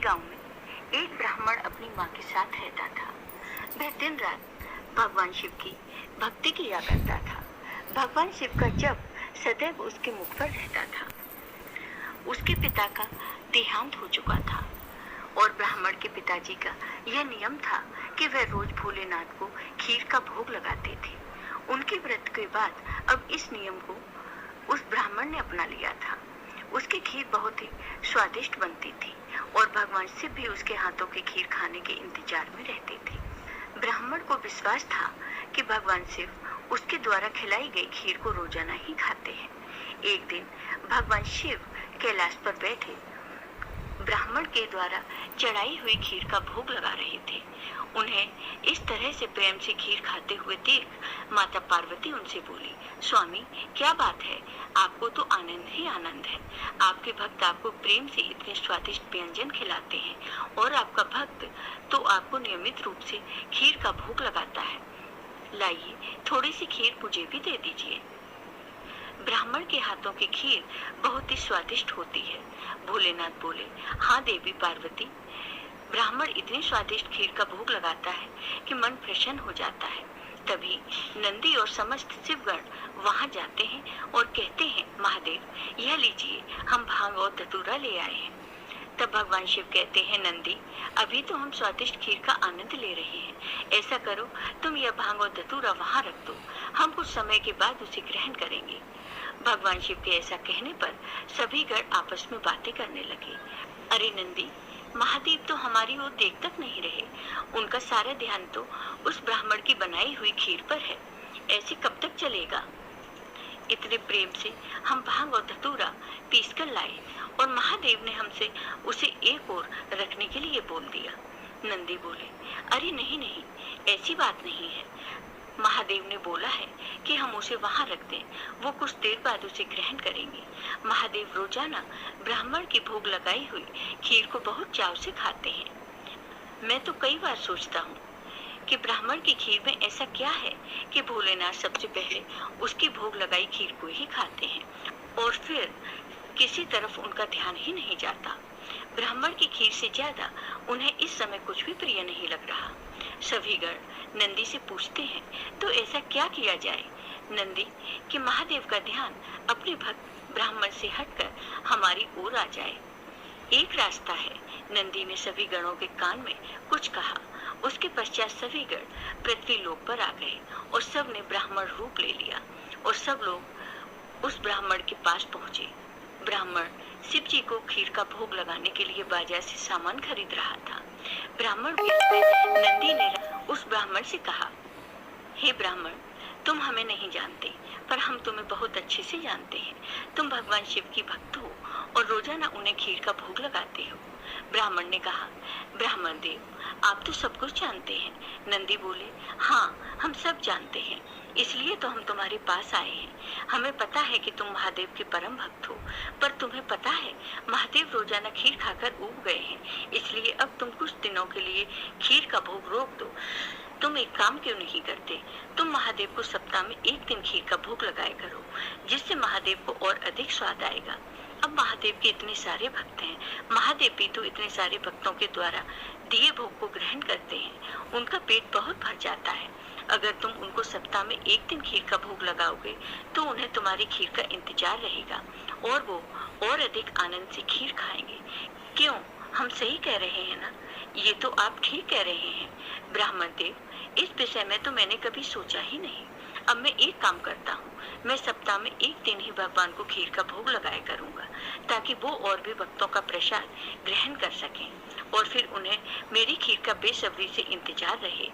गांव में एक ब्राह्मण अपनी माँ के साथ रहता था। वह दिन रात भगवान शिव की भक्ति किया करता था। भगवान शिव का जप सदैव उसके मुख पर रहता था। उसके पिता का देहांत हो चुका था और ब्राह्मण के पिताजी का यह नियम था कि वह रोज भोलेनाथ को खीर का भोग लगाते थे। उनके व्रत के बाद अब इस नियम को उस ब्राह्मण ने अपना लिया था। उसकी खीर बहुत ही स्वादिष्ट बनती थी और भगवान शिव भी उसके हाथों की खीर खाने के इंतजार में रहते थे। ब्राह्मण को विश्वास था कि भगवान शिव उसके द्वारा खिलाई गई खीर को रोजाना ही खाते हैं। एक दिन भगवान शिव कैलाश पर बैठे ब्राह्मण के द्वारा चढ़ाई हुई खीर का भोग लगा रहे थे। उन्हें इस तरह से प्रेम से खीर खाते हुए देख माता पार्वती उनसे बोली, स्वामी क्या बात है, आपको तो आनंद ही आनंद है। आपके भक्त आपको प्रेम से इतने स्वादिष्ट व्यंजन खिलाते हैं और आपका भक्त तो आपको नियमित रूप से खीर का भोग लगाता है। लाइए थोड़ी सी खीर मुझे भी दे दीजिए। ब्राह्मण के हाथों की खीर बहुत ही स्वादिष्ट होती है। भोलेनाथ बोले, हाँ देवी पार्वती, ब्राह्मण इतनी स्वादिष्ट खीर का भोग लगाता है कि मन प्रसन्न हो जाता है। तभी नंदी और समस्त शिवगण वहां जाते हैं और कहते हैं, महादेव यह लीजिए, हम भांग और धतूरा ले आए हैं। तब भगवान शिव कहते हैं, नंदी अभी तो हम स्वादिष्ट खीर का आनंद ले रहे हैं। ऐसा करो, तुम यह भांग और धतूरा वहां रख दो, हम कुछ समय के बाद उसे ग्रहण करेंगे। भगवान शिव के ऐसा कहने पर सभी गण आपस में बातें करने लगे। अरे नंदी, महादेव तो हमारी ओर देख तक नहीं रहे, उनका सारा ध्यान तो उस ब्राह्मण की बनाई हुई खीर पर है। ऐसे कब तक चलेगा? इतने प्रेम से हम भांग और धतूरा पीस कर लाए और महादेव ने हमसे उसे एक ओर रखने के लिए बोल दिया। नंदी बोले, अरे नहीं नहीं, ऐसी बात नहीं है। महादेव ने बोला है कि हम उसे वहां रख दें, वो कुछ देर बाद उसे ग्रहण करेंगे। महादेव रोजाना ब्राह्मण की भोग लगाई हुई खीर को बहुत चाव से खाते हैं। मैं तो कई बार सोचता हूँ कि ब्राह्मण की खीर में ऐसा क्या है कि भोलेनाथ सबसे पहले उसकी भोग लगाई खीर को ही खाते हैं और फिर किसी तरफ उनका ध्यान ही नहीं जाता। ब्राह्मण की खीर से ज्यादा उन्हें इस समय कुछ भी प्रिय नहीं लग रहा। सभी गण नंदी से पूछते हैं, तो ऐसा क्या किया जाए नंदी कि महादेव का ध्यान अपने भक्त ब्राह्मण से हटकर हमारी ओर आ जाए? एक रास्ता है। नंदी ने सभी गणों के कान में कुछ कहा। उसके पश्चात सभी गण पृथ्वी लोक पर आ गए और सब ने ब्राह्मण रूप ले लिया और सब लोग उस ब्राह्मण के पास पहुंचे। ब्राह्मण शिव जी को खीर का भोग लगाने के लिए बाजार से सामान खरीद रहा था। ब्राह्मण नंदी ने उस ब्राह्मण से कहा, हे ब्राह्मण, तुम हमें नहीं जानते पर हम तुम्हें बहुत अच्छे से जानते हैं। तुम भगवान शिव की भक्त हो और रोजाना उन्हें खीर का भोग लगाते हो। ब्राह्मण ने कहा, ब्राह्मण देव, आप तो सब कुछ जानते हैं। नंदी बोले, हाँ हम सब जानते हैं, इसलिए तो हम तुम्हारे पास आए हैं। हमें पता है कि तुम महादेव के परम भक्त हो, पर तुम्हें पता है महादेव रोजाना खीर खाकर ऊब गए हैं, इसलिए अब तुम कुछ दिनों के लिए खीर का भोग रोक दो। तुम एक काम क्यों नहीं करते? तुम महादेव को सप्ताह में एक दिन खीर का भोग लगाया करो, जिससे महादेव को और अधिक स्वाद आएगा। अब महादेव के इतने सारे भक्त हैं, महादेव भी तो इतने सारे भक्तों के द्वारा दिए भोग को ग्रहण करते हैं, उनका पेट बहुत भर जाता है। अगर तुम उनको सप्ताह में एक दिन खीर का भोग लगाओगे तो उन्हें तुम्हारी खीर का इंतजार रहेगा और वो और अधिक आनंद से खीर खाएंगे। क्यों, हम सही कह रहे हैं ना? ये तो आप ठीक कह रहे हैं ब्राह्मण देव, इस विषय में तो मैंने कभी सोचा ही नहीं। अब मैं एक काम करता हूँ, मैं सप्ताह में एक दिन ही भगवान को खीर का भोग लगाया करूँगा ताकि वो और भी भक्तों का प्रसाद ग्रहण कर सकें और फिर उन्हें मेरी खीर का बेसब्री से इंतजार रहे।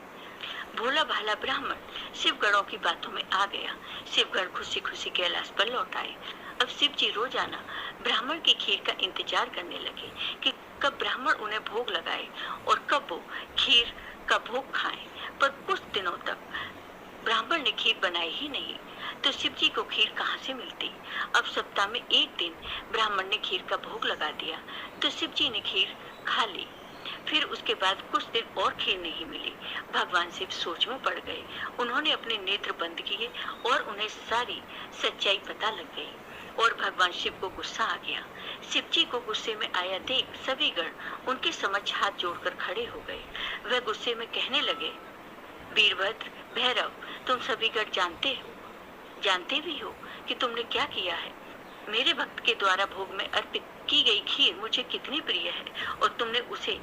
भोला भाला ब्राह्मण शिवगणों की बातों में आ गया। शिवगण खुशी खुशी कैलाश पर लौट आए। अब शिव जी रोजाना ब्राह्मण की खीर का इंतजार करने लगे कि कब ब्राह्मण उन्हें भोग लगाए और कब वो खीर का भोग खाएं। पर कुछ दिनों तक ब्राह्मण ने खीर बनाई ही नहीं, तो शिव जी को खीर कहाँ से मिलती? अब सप्ताह में एक दिन ब्राह्मण ने खीर का भोग लगा दिया तो शिव जी ने खीर खा ली। फिर उसके बाद कुछ दिन और खीर नहीं मिली। भगवान शिव सोच में पड़ गए। उन्होंने अपने नेत्र बंद किए और उन्हें सारी सच्चाई पता लग गई और भगवान शिव को गुस्सा आ गया। शिवजी को गुस्से में आया देख सभी गण उनके समक्ष हाथ जोड़कर खड़े हो गए। वह गुस्से में कहने लगे, वीरभद्र, भैरव, तुम सभी गण जानते भी हो कि तुमने क्या किया है। मेरे भक्त के द्वारा भोग में अर्पित की गई खीर मुझे कितनी प्रिय है और तुमने उसे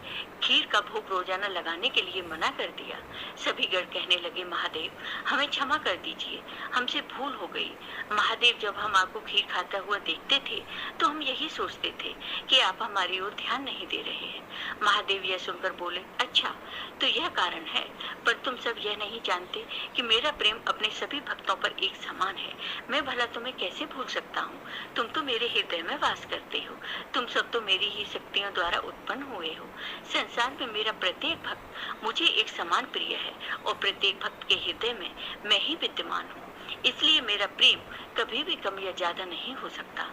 खीर का भोग रोजाना लगाने के लिए मना कर दिया। सभी गण कहने लगे, महादेव, हमें क्षमा कर दीजिए, हमसे भूल हो गई। महादेव, जब हम आपको खीर खाता हुआ देखते थे तो हम यही सोचते थे कि आप हमारी ओर ध्यान नहीं दे रहे हैं। महादेव यह सुनकर बोले, अच्छा तो यह कारण है, पर तुम सब यह नहीं जानते कि मेरा प्रेम अपने सभी भक्तों पर एक समान है। मैं भला तुम्हें कैसे भूल सकता हूँ? तुम तो मेरे हृदय में वास करते हो, तुम सब तो मेरी ही शक्तियों द्वारा उत्पन्न हुए हो। संसार में मेरा प्रत्येक भक्त मुझे एक समान प्रिय है और प्रत्येक भक्त के हृदय में मैं ही विद्यमान हूँ, इसलिए मेरा प्रेम कभी भी कम या ज्यादा नहीं हो सकता।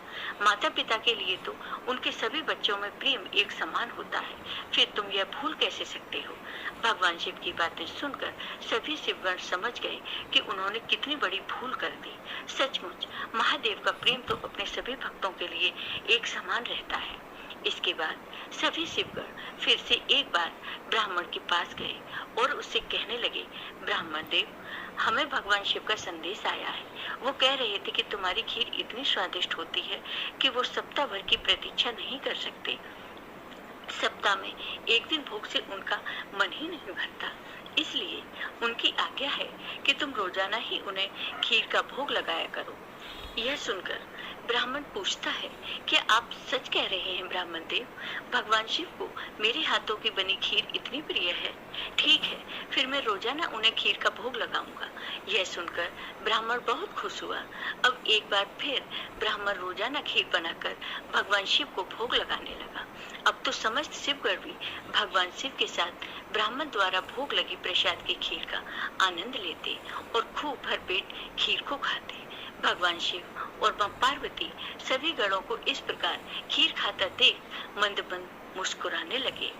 माता पिता के लिए तो उनके सभी बच्चों में प्रेम एक समान होता है, फिर तुम यह भूल कैसे सकते हो? भगवान शिव की बातें सुनकर सभी शिवगण समझ गए कि उन्होंने कितनी बड़ी भूल कर दी। सचमुच महादेव का प्रेम तो अपने सभी भक्तों के लिए एक समान रहता है। इसके बाद सभी शिवगण फिर से एक बार ब्राह्मण के पास गए और उससे कहने लगे, ब्राह्मण देव, हमें भगवान शिव का संदेश आया है। वो कह रहे थे कि तुम्हारी खीर इतनी स्वादिष्ट होती है कि वो सप्ताह भर की प्रतीक्षा नहीं कर सकते। सप्ताह में एक दिन भोग से उनका मन ही नहीं भरता, इसलिए उनकी आज्ञा है कि तुम रोजाना ही उन्हें खीर का भोग लगाया करो। यह सुनकर ब्राह्मण पूछता है, क्या आप सच कह रहे हैं ब्राह्मण देव? भगवान शिव को मेरे हाथों की बनी खीर इतनी प्रिय है। ठीक है, फिर मैं रोजाना उन्हें खीर का भोग लगाऊंगा। यह सुनकर ब्राह्मण बहुत खुश हुआ। अब एक बार फिर ब्राह्मण रोजाना खीर बनाकर भगवान शिव को भोग लगाने लगा। अब तो समस्त शिवगण भी भगवान शिव के साथ ब्राह्मण द्वारा भोग लगी प्रसाद की खीर का आनंद लेते और खूब भरपेट खीर को खाते। भगवान शिव और मां पार्वती सभी गणों को इस प्रकार खीर खाता देख मंद मंद मुस्कुराने लगे।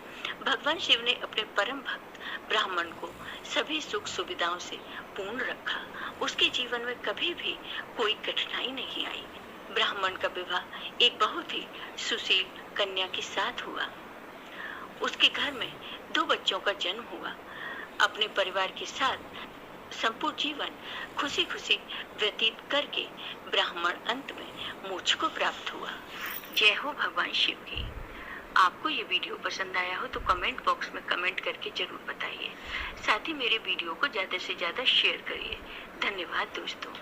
भगवान शिव ने अपने परम भक्त ब्राह्मण को सभी सुख सुविधाओं से पूर्ण रखा। उसके जीवन में कभी भी कोई कठिनाई नहीं आई। ब्राह्मण का विवाह एक बहुत ही सुशील कन्या के साथ हुआ। उसके घर में 2 बच्चों का जन्म हुआ। अपने परिवार के साथ संपूर्ण जीवन खुशी खुशी व्यतीत करके ब्राह्मण अंत में मोक्ष को प्राप्त हुआ। जय हो भगवान शिव की। आपको ये वीडियो पसंद आया हो तो कमेंट बॉक्स में कमेंट करके जरूर बताइए। साथ ही मेरे वीडियो को ज्यादा से ज्यादा शेयर करिए। धन्यवाद दोस्तों।